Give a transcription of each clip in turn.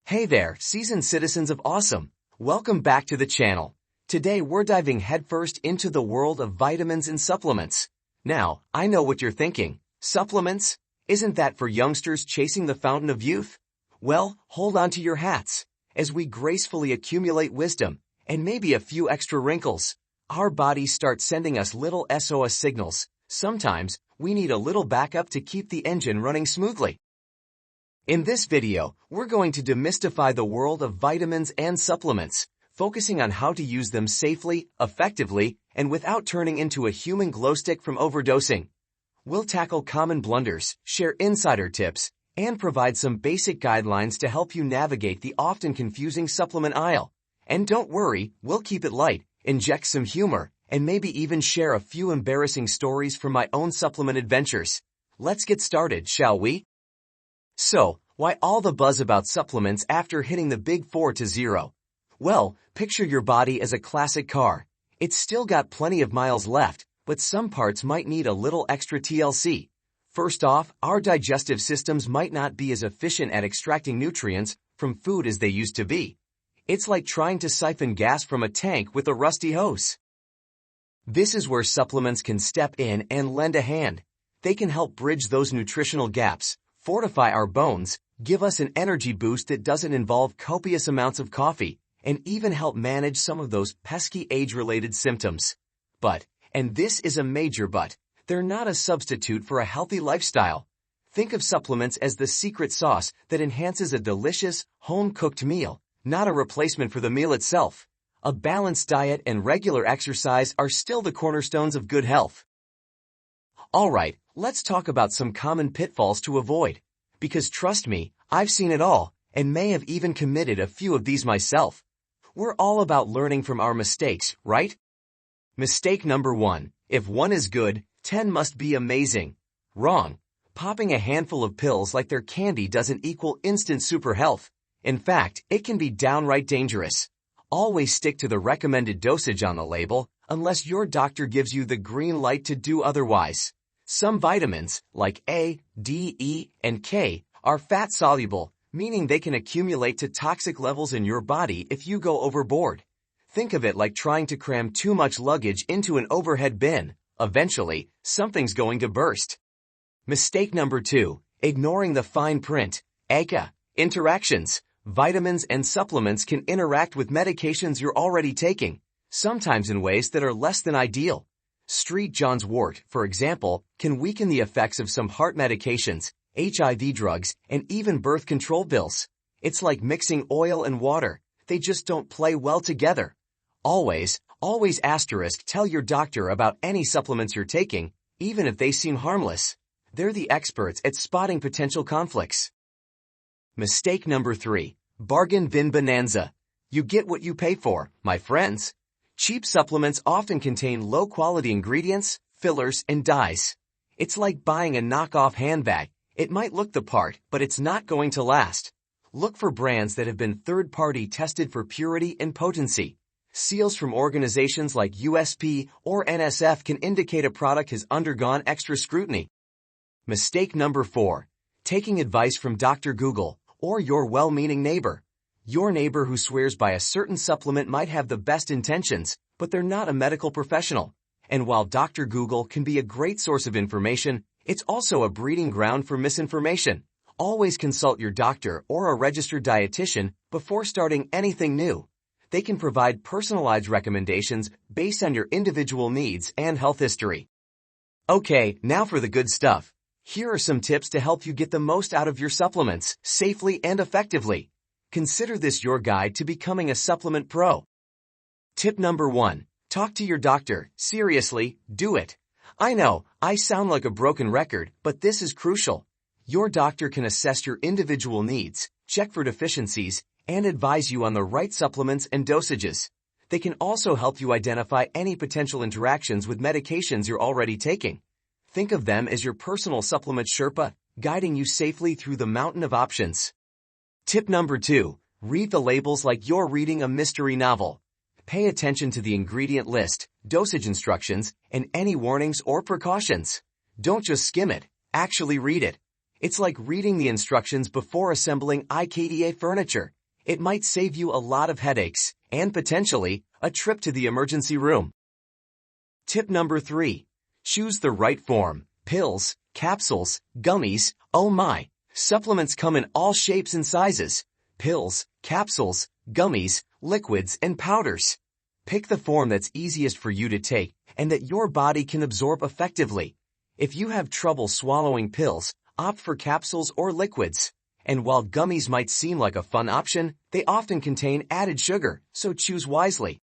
Hey there, seasoned citizens of awesome. Welcome back to the channel. Today we're diving headfirst into the world of vitamins and supplements. Now, I know what you're thinking. Supplements? Isn't that for youngsters chasing the fountain of youth? Well, hold on to your hats. As we gracefully accumulate wisdom, and maybe a few extra wrinkles, our bodies start sending us little SOS signals. Sometimes, we need a little backup to keep the engine running smoothly. In this video, we're going to demystify the world of vitamins and supplements, focusing on how to use them safely, effectively, and without turning into a human glow stick from overdosing. We'll tackle common blunders, share insider tips, and provide some basic guidelines to help you navigate the often confusing supplement aisle. And don't worry, we'll keep it light, inject some humor, and maybe even share a few embarrassing stories from my own supplement adventures. Let's get started, shall we? So, why all the buzz about supplements after hitting the big 4-0? Well, picture your body as a classic car. It's still got plenty of miles left, but some parts might need a little extra TLC. First off, our digestive systems might not be as efficient at extracting nutrients from food as they used to be. It's like trying to siphon gas from a tank with a rusty hose. This is where supplements can step in and lend a hand. They can help bridge those nutritional gaps, fortify our bones, give us an energy boost that doesn't involve copious amounts of coffee, and even help manage some of those pesky age-related symptoms. But, and this is a major but, they're not a substitute for a healthy lifestyle. Think of supplements as the secret sauce that enhances a delicious, home-cooked meal, not a replacement for the meal itself. A balanced diet and regular exercise are still the cornerstones of good health. Alright, let's talk about some common pitfalls to avoid. Because trust me, I've seen it all, and may have even committed a few of these myself. We're all about learning from our mistakes, right? Mistake number 1. If 1 is good, 10 must be amazing. Wrong. Popping a handful of pills like they're candy doesn't equal instant super health. In fact, it can be downright dangerous. Always stick to the recommended dosage on the label, unless your doctor gives you the green light to do otherwise. Some vitamins, like A, D, E, and K, are fat-soluble, meaning they can accumulate to toxic levels in your body if you go overboard. Think of it like trying to cram too much luggage into an overhead bin. Eventually, something's going to burst. Mistake number 2. Ignoring the fine print. ACA. Interactions. Vitamins and supplements can interact with medications you're already taking, sometimes in ways that are less than ideal. Street John's wort, for example, can weaken the effects of some heart medications, HIV drugs, and even birth control pills. It's like mixing oil and water. They just don't play well together. Always tell your doctor about any supplements you're taking, even if they seem harmless. They're the experts at spotting potential conflicts. Mistake number 3. Bargain bin bonanza. You get what you pay for, my friends. Cheap supplements often contain low-quality ingredients, fillers, and dyes. It's like buying a knockoff handbag. It might look the part, but it's not going to last. Look for brands that have been third-party tested for purity and potency. Seals from organizations like USP or NSF can indicate a product has undergone extra scrutiny. Mistake number 4. Taking advice from Dr. Google or your well-meaning neighbor. Your neighbor who swears by a certain supplement might have the best intentions, but they're not a medical professional. And while Dr. Google can be a great source of information, it's also a breeding ground for misinformation. Always consult your doctor or a registered dietitian before starting anything new. They can provide personalized recommendations based on your individual needs and health history. Okay, now for the good stuff. Here are some tips to help you get the most out of your supplements, safely and effectively. Consider this your guide to becoming a supplement pro. Tip number 1. Talk to your doctor. Seriously, do it. I know, I sound like a broken record, but this is crucial. Your doctor can assess your individual needs, check for deficiencies, and advise you on the right supplements and dosages. They can also help you identify any potential interactions with medications you're already taking. Think of them as your personal supplement Sherpa, guiding you safely through the mountain of options. Tip number 2. Read the labels like you're reading a mystery novel. Pay attention to the ingredient list, dosage instructions, and any warnings or precautions. Don't just skim it, actually read it. It's like reading the instructions before assembling IKEA furniture. It might save you a lot of headaches and potentially a trip to the emergency room. Tip number 3. Choose the right form. Pills, capsules, gummies, oh my. Supplements come in all shapes and sizes. Pills, capsules, gummies, liquids, and powders. Pick the form that's easiest for you to take and that your body can absorb effectively. If you have trouble swallowing pills, opt for capsules or liquids. And while gummies might seem like a fun option, they often contain added sugar, so choose wisely.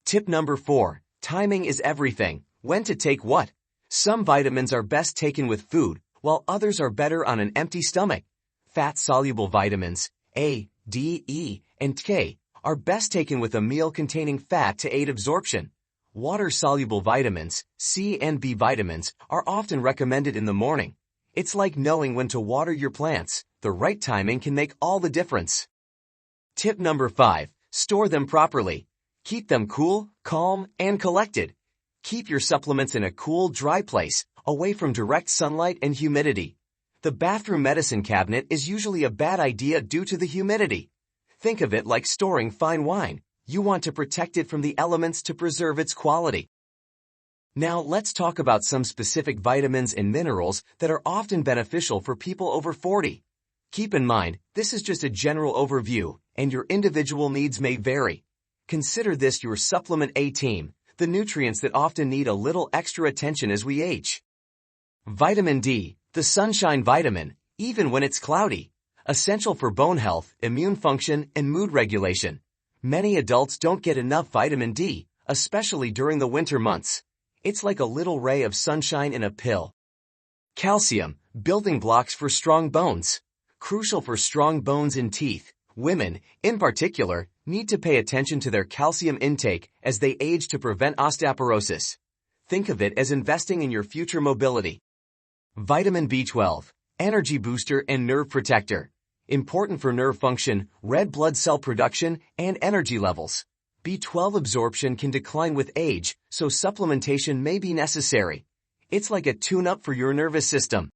Tip number 4. Timing is everything. When to take what? Some vitamins are best taken with food, while others are better on an empty stomach. Fat-soluble vitamins, A, D, E, and K, are best taken with a meal containing fat to aid absorption. Water-soluble vitamins, C and B vitamins, are often recommended in the morning. It's like knowing when to water your plants. The right timing can make all the difference. Tip number 5. Store them properly. Keep them cool, calm, and collected. Keep your supplements in a cool, dry place, away from direct sunlight and humidity. The bathroom medicine cabinet is usually a bad idea due to the humidity. Think of it like storing fine wine. You want to protect it from the elements to preserve its quality. Now let's talk about some specific vitamins and minerals that are often beneficial for people over 40. Keep in mind, this is just a general overview, and your individual needs may vary. Consider this your supplement A team, the nutrients that often need a little extra attention as we age. Vitamin D, the sunshine vitamin, even when it's cloudy. Essential for bone health, immune function, and mood regulation. Many adults don't get enough vitamin D, especially during the winter months. It's like a little ray of sunshine in a pill. Calcium, building blocks for strong bones. Crucial for strong bones and teeth. Women, in particular, need to pay attention to their calcium intake as they age to prevent osteoporosis. Think of it as investing in your future mobility. Vitamin B12, energy booster and nerve protector. Important for nerve function, red blood cell production, and energy levels. B12 absorption can decline with age, so supplementation may be necessary. It's like a tune-up for your nervous system.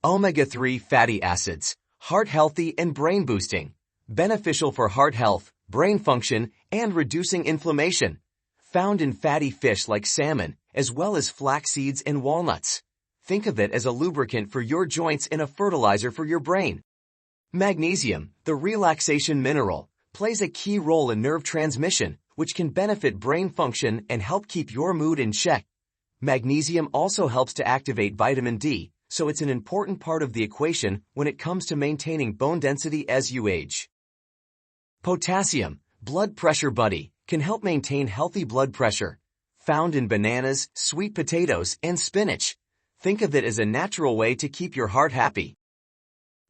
Omega-3 fatty acids, heart-healthy and brain-boosting. Beneficial for heart health, brain function, and reducing inflammation. Found in fatty fish like salmon, as well as flax seeds and walnuts. Think of it as a lubricant for your joints and a fertilizer for your brain. Magnesium, the relaxation mineral, plays a key role in nerve transmission, which can benefit brain function and help keep your mood in check. Magnesium also helps to activate vitamin D, so it's an important part of the equation when it comes to maintaining bone density as you age. Potassium, blood pressure buddy, can help maintain healthy blood pressure. Found in bananas, sweet potatoes, and spinach. Think of it as a natural way to keep your heart happy.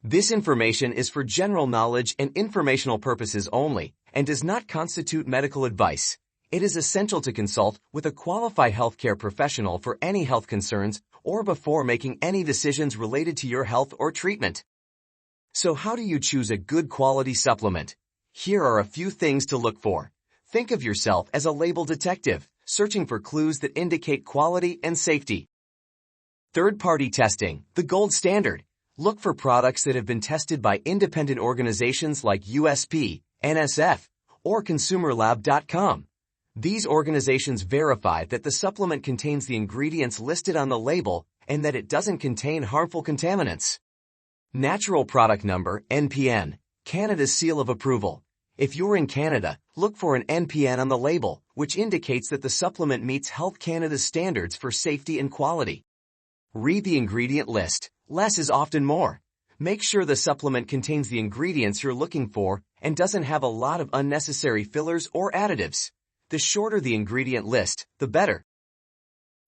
This information is for general knowledge and informational purposes only, and does not constitute medical advice. It is essential to consult with a qualified healthcare professional for any health concerns or before making any decisions related to your health or treatment. So how do you choose a good quality supplement? Here are a few things to look for. Think of yourself as a label detective, searching for clues that indicate quality and safety. Third-party testing, the gold standard. Look for products that have been tested by independent organizations like USP, NSF, or ConsumerLab.com. These organizations verify that the supplement contains the ingredients listed on the label and that it doesn't contain harmful contaminants. Natural Product Number, NPN, Canada's seal of approval. If you're in Canada, look for an NPN on the label, which indicates that the supplement meets Health Canada's standards for safety and quality. Read the ingredient list. Less is often more. Make sure the supplement contains the ingredients you're looking for and doesn't have a lot of unnecessary fillers or additives. The shorter the ingredient list, the better.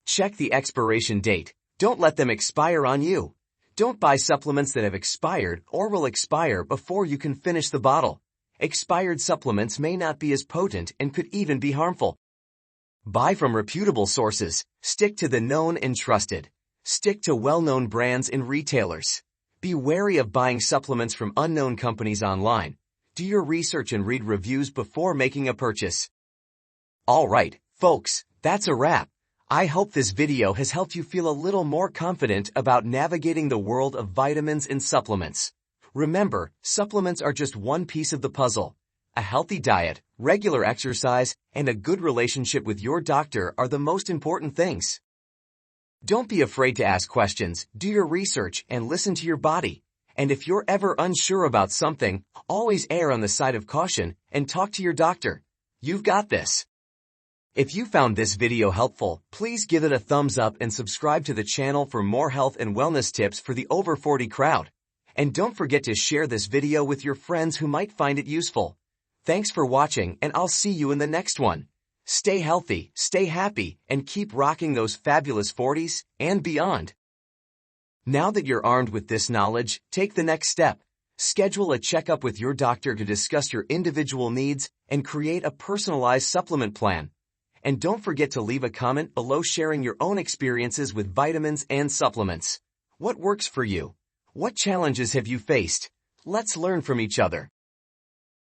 Check the expiration date. Don't let them expire on you. Don't buy supplements that have expired or will expire before you can finish the bottle. Expired supplements may not be as potent and could even be harmful. Buy from reputable sources. Stick to the known and trusted. Stick to well-known brands and retailers. Be wary of buying supplements from unknown companies online. Do your research and read reviews before making a purchase. Alright, folks, that's a wrap. I hope this video has helped you feel a little more confident about navigating the world of vitamins and supplements. Remember, supplements are just one piece of the puzzle. A healthy diet, regular exercise, and a good relationship with your doctor are the most important things. Don't be afraid to ask questions, do your research, and listen to your body. And if you're ever unsure about something, always err on the side of caution and talk to your doctor. You've got this. If you found this video helpful, please give it a thumbs up and subscribe to the channel for more health and wellness tips for the over 40 crowd. And don't forget to share this video with your friends who might find it useful. Thanks for watching, and I'll see you in the next one. Stay healthy, stay happy, and keep rocking those fabulous 40s and beyond. Now that you're armed with this knowledge, take the next step. Schedule a checkup with your doctor to discuss your individual needs and create a personalized supplement plan. And don't forget to leave a comment below sharing your own experiences with vitamins and supplements. What works for you? What challenges have you faced? Let's learn from each other.